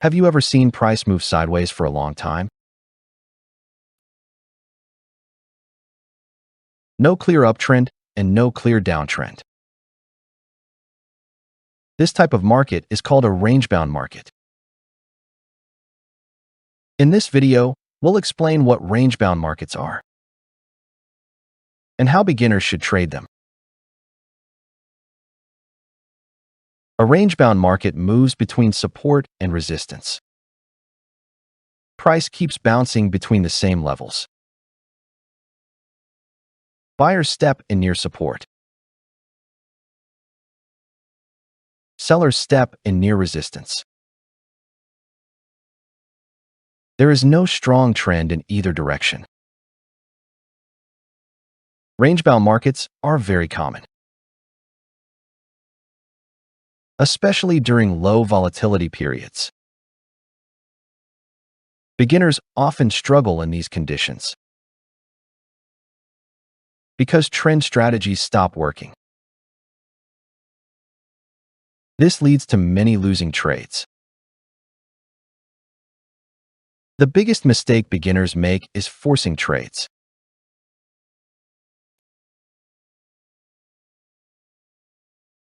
Have you ever seen price move sideways for a long time? No clear uptrend and no clear downtrend. This type of market is called a range-bound market. In this video, we'll explain what range-bound markets are and how beginners should trade them. A range-bound market moves between support and resistance. Price keeps bouncing between the same levels. Buyers step in near support. Sellers step in near resistance. There is no strong trend in either direction. Range-bound markets are very common, especially during low volatility periods. Beginners often struggle in these conditions because trend strategies stop working. This leads to many losing trades. The biggest mistake beginners make is forcing trades.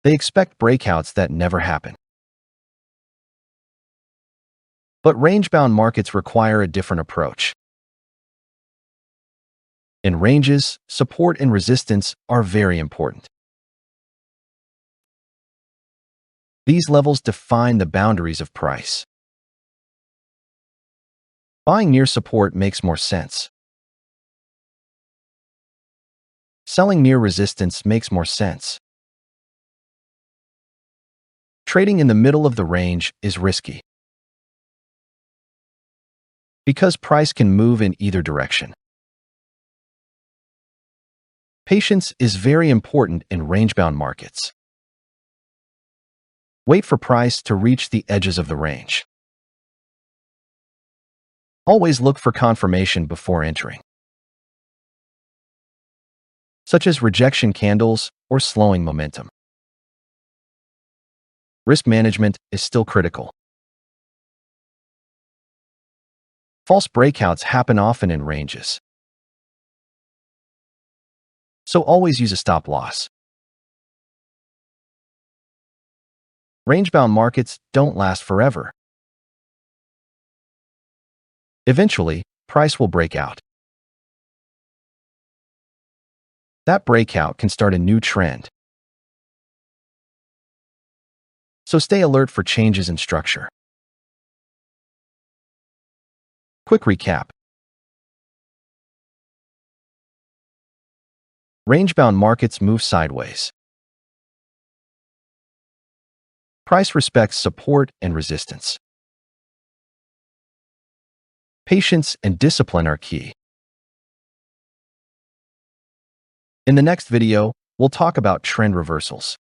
They expect breakouts that never happen. But range-bound markets require a different approach. In ranges, support and resistance are very important. These levels define the boundaries of price. Buying near support makes more sense. Selling near resistance makes more sense. Trading in the middle of the range is risky because price can move in either direction. Patience is very important in range-bound markets. Wait for price to reach the edges of the range. Always look for confirmation before entering, such as rejection candles or slowing momentum. Risk management is still critical. False breakouts happen often in ranges, so always use a stop loss. Range-bound markets don't last forever. Eventually, price will break out. That breakout can start a new trend. So stay alert for changes in structure. Quick recap. Range-bound markets move sideways. Price respects support and resistance. Patience and discipline are key. In the next video, we'll talk about trend reversals.